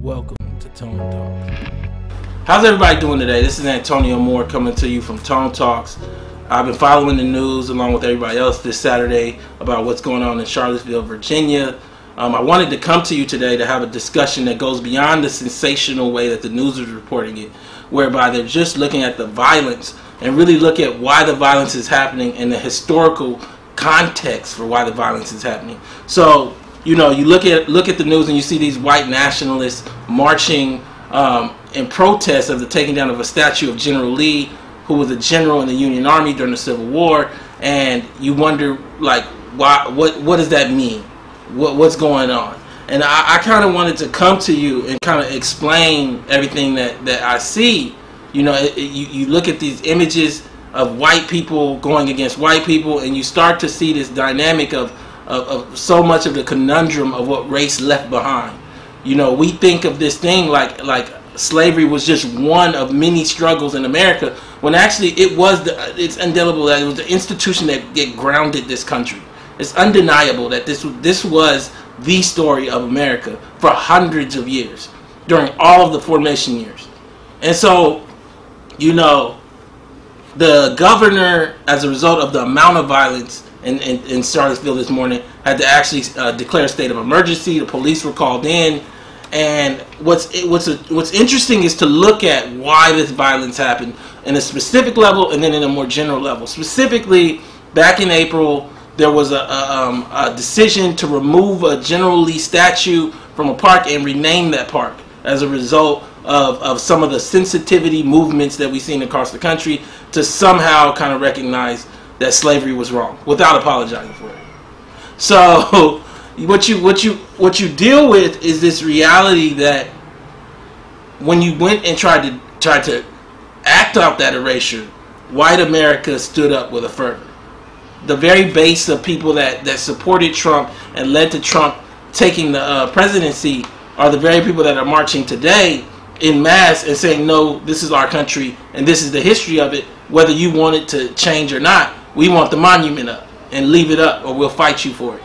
Welcome to Tone Talks. How's everybody doing today? This is Antonio Moore coming to you from Tone Talks. I've been following the news along with everybody else this Saturday about what's going on in Charlottesville, Virginia. I wanted to come to you today to have a discussion that goes beyond the sensational way that the news is reporting it, whereby they're just looking at the violence and really look at why the violence is happening and the historical context for why the violence is happening. So, you know, you look at the news and you see these white nationalists marching in protest of the taking down of a statue of General Lee, who was a general in the Union Army during the Civil War, and you wonder, like, why? What does that mean? What's going on? And I kind of wanted to come to you and kind of explain everything that I see. You know, you look at these images of white people going against white people, and you start to see this dynamic of so much of the conundrum of what race left behind. You know, we think of this thing like slavery was just one of many struggles in America, when actually it's indelible that it was the institution that grounded this country. It's undeniable that this was the story of America for hundreds of years, during all of the formation years. And so, you know, the governor, as a result of the amount of violence in Charlottesville this morning, had to actually declare a state of emergency. The police were called in. And what's interesting is to look at why this violence happened in a specific level and then in a more general level. Specifically, back in April, there was a decision to remove a General Lee statue from a park and rename that park as a result of some of the sensitivity movements that we've seen across the country to somehow kind of recognize that slavery was wrong without apologizing for it. So what you deal with is this reality that when you went and tried to act out that erasure, white America stood up with a fervor. The very base of people that supported Trump and led to Trump taking the presidency are the very people that are marching today in mass and saying, no, this is our country and this is the history of it. Whether you want it to change or not, we want the monument up, and leave it up or we'll fight you for it.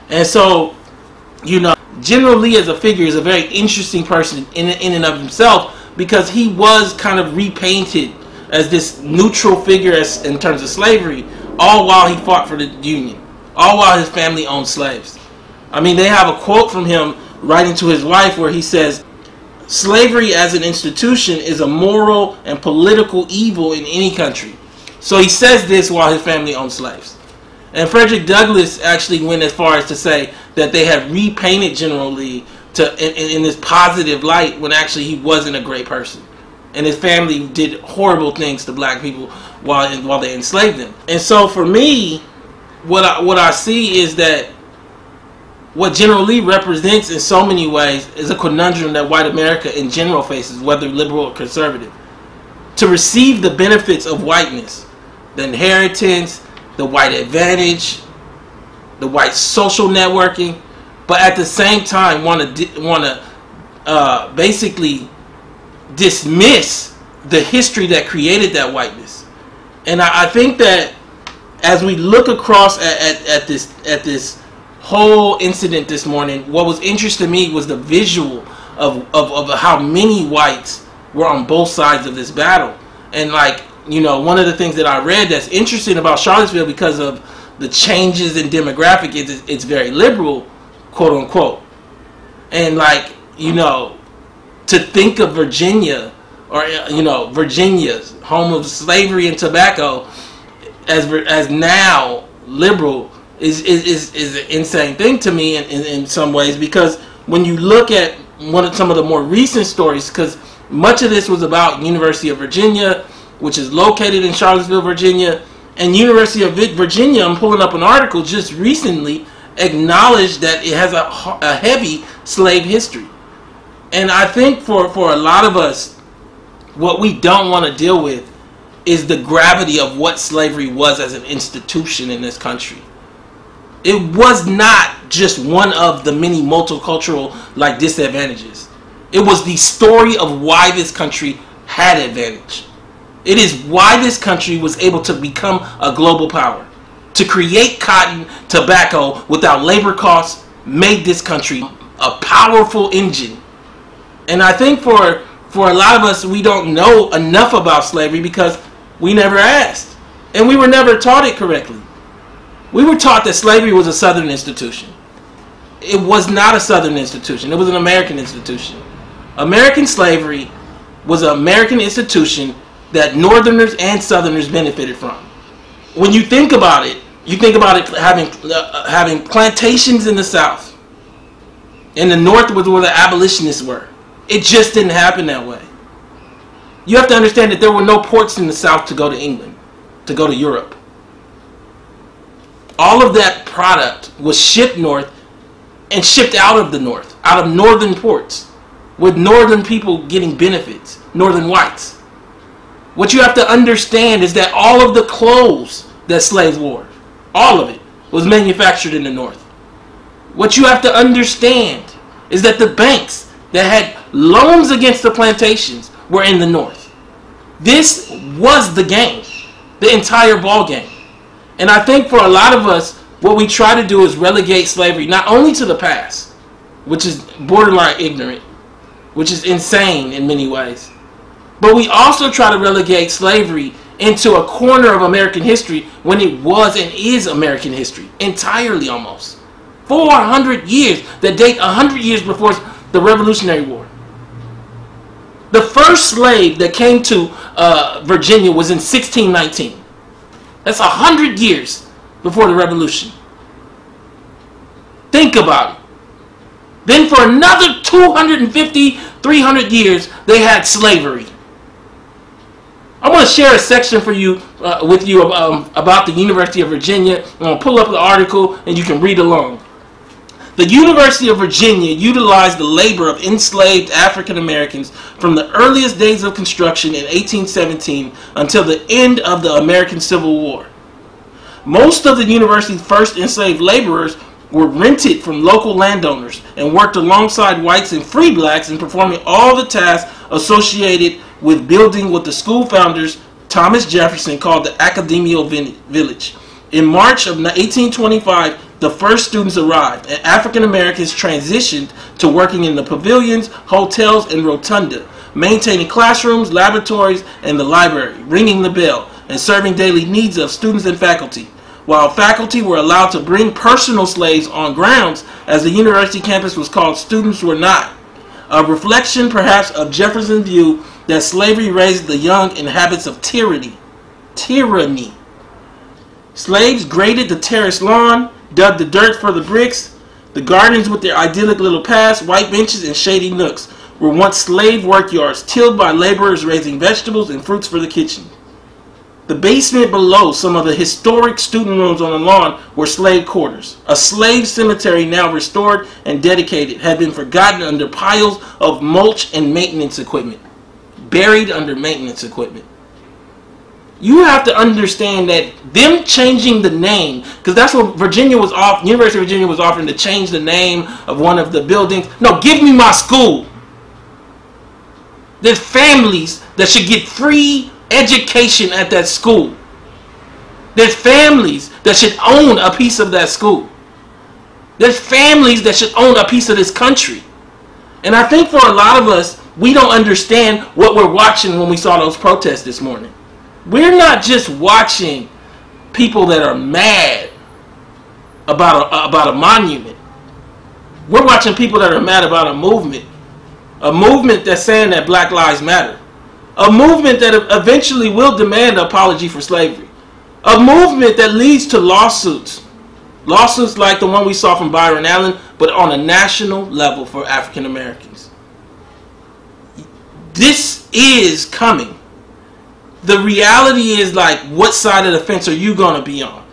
And so, you know, General Lee as a figure is a very interesting person in and of himself, because he was kind of repainted as this neutral figure in terms of slavery, all while he fought for the Union, all while his family owned slaves. I mean, they have a quote from him writing to his wife where he says, "Slavery as an institution is a moral and political evil in any country." So he says this while his family owned slaves. And Frederick Douglass actually went as far as to say that they had repainted General Lee in this positive light, when actually he wasn't a great person. And his family did horrible things to black people while they enslaved them. And so for me, what I see is that what General Lee represents in so many ways is a conundrum that white America in general faces, whether liberal or conservative. To receive the benefits of whiteness, the inheritance, the white advantage, the white social networking, but at the same time want to basically dismiss the history that created that whiteness. And I think that as we look across at this whole incident this morning, what was interesting to me was the visual of how many whites were on both sides of this battle. And, like, you know, one of the things that I read that's interesting about Charlottesville, because of the changes in demographic, is it's very liberal, quote unquote. And, like, you know, to think of Virginia, or, you know, Virginia's home of slavery and tobacco, as now liberal is an insane thing to me in some ways, because when you look at some of the more recent stories, because much of this was about University of Virginia, which is located in Charlottesville, Virginia, and University of Virginia, I'm pulling up an article just recently, acknowledged that it has a heavy slave history. And I think for a lot of us, what we don't want to deal with is the gravity of what slavery was as an institution in this country. It was not just one of the many multicultural disadvantages. It was the story of why this country had advantage. It is why this country was able to become a global power. To create cotton, tobacco without labor costs made this country a powerful engine And I think for a lot of us, we don't know enough about slavery because we never asked. And we were never taught it correctly. We were taught that slavery was a Southern institution. It was not a Southern institution. It was an American institution. American slavery was an American institution that Northerners and Southerners benefited from. When you think about it, having plantations in the South. In the North was where the abolitionists were. It just didn't happen that way. You have to understand that there were no ports in the South to go to England, to go to Europe. All of that product was shipped north and shipped out of the North, out of northern ports, with northern people getting benefits, northern whites. What you have to understand is that all of the clothes that slaves wore, all of it, was manufactured in the North. What you have to understand is that the banks that had loans against the plantations were in the North. This was the game, the entire ball game. And I think for a lot of us, what we try to do is relegate slavery not only to the past, which is borderline ignorant, which is insane in many ways, but we also try to relegate slavery into a corner of American history when it was and is American history, entirely almost. 400 years that date 100 years before the Revolutionary War. The first slave that came to Virginia was in 1619. That's 100 years before the Revolution. Think about it. Then for another 250, 300 years, they had slavery. I want to share a section with you about the University of Virginia. I'm going to pull up the article and you can read along. The University of Virginia utilized the labor of enslaved African Americans from the earliest days of construction in 1817 until the end of the American Civil War. Most of the university's first enslaved laborers were rented from local landowners and worked alongside whites and free blacks in performing all the tasks associated with building what the school founders Thomas Jefferson called the Academical Village. In March of 1825, the first students arrived, and African Americans transitioned to working in the pavilions, hotels, and rotunda, maintaining classrooms, laboratories, and the library, ringing the bell, and serving daily needs of students and faculty. While faculty were allowed to bring personal slaves on grounds, as the university campus was called, students were not. A reflection, perhaps, of Jefferson's view that slavery raised the young in habits of tyranny. Slaves graded the terrace lawn, dug the dirt for the bricks. The gardens with their idyllic little paths, white benches, and shady nooks were once slave work yards, tilled by laborers raising vegetables and fruits for the kitchen. The basement below some of the historic student rooms on the lawn were slave quarters. A slave cemetery, now restored and dedicated, had been forgotten under piles of mulch and maintenance equipment. Buried under maintenance equipment. You have to understand that them changing the name, because that's what University of Virginia was offering, to change the name of one of the buildings. No, give me my school. There's families that should get free education at that school. There's families that should own a piece of that school. There's families that should own a piece of this country. And I think for a lot of us, we don't understand what we're watching when we saw those protests this morning. We're not just watching people that are mad about a monument. We're watching people that are mad about a movement that's saying that Black Lives Matter. A movement that eventually will demand an apology for slavery. A movement that leads to lawsuits. Lawsuits like the one we saw from Byron Allen, but on a national level for African Americans. This is coming. The reality is, like, what side of the fence are you going to be on?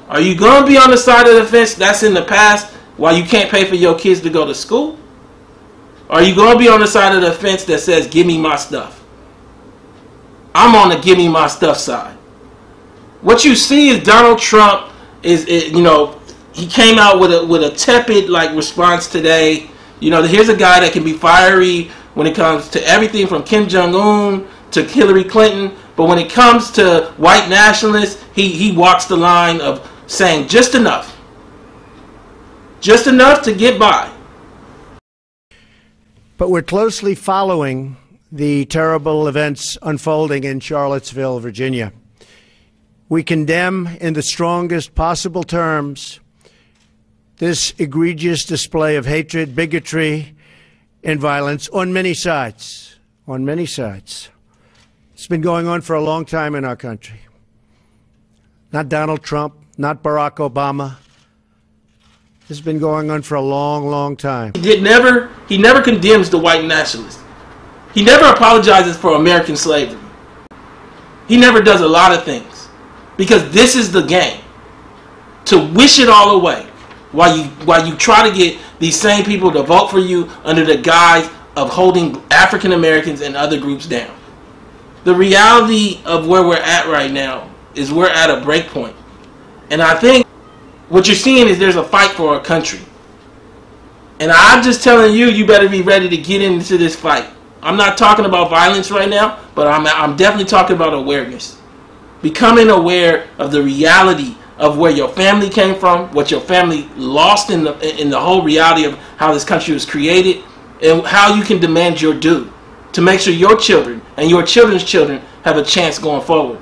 Are you going to be on the side of the fence that's in the past while you can't pay for your kids to go to school? Or are you going to be on the side of the fence that says, give me my stuff? I'm on the give me my stuff side. What you see is Donald Trump he came out with a tepid response today. Here's a guy that can be fiery when it comes to everything from Kim Jong-un to Hillary Clinton, but when it comes to white nationalists, he walks the line of saying just enough to get by. But we're closely following the terrible events unfolding in Charlottesville, Virginia. We condemn in the strongest possible terms this egregious display of hatred, bigotry, and violence on many sides. On many sides. It's been going on for a long time in our country. Not Donald Trump, not Barack Obama. This has been going on for a long, long time. He never condemns the white nationalists. He never apologizes for American slavery. He never does a lot of things. Because this is the game. To wish it all away while you try to get these same people to vote for you under the guise of holding African Americans and other groups down. The reality of where we're at right now is we're at a break point. And I think what you're seeing is there's a fight for our country. And I'm just telling you, you better be ready to get into this fight. I'm not talking about violence right now, but I'm definitely talking about awareness. Becoming aware of the reality of where your family came from, what your family lost in the whole reality of how this country was created, and how you can demand your due to make sure your children and your children's children have a chance going forward.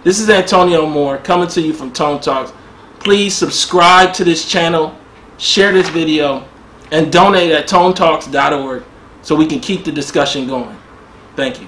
This is Antonio Moore coming to you from Tone Talks. Please subscribe to this channel, share this video, and donate at tonetalks.org so we can keep the discussion going. Thank you.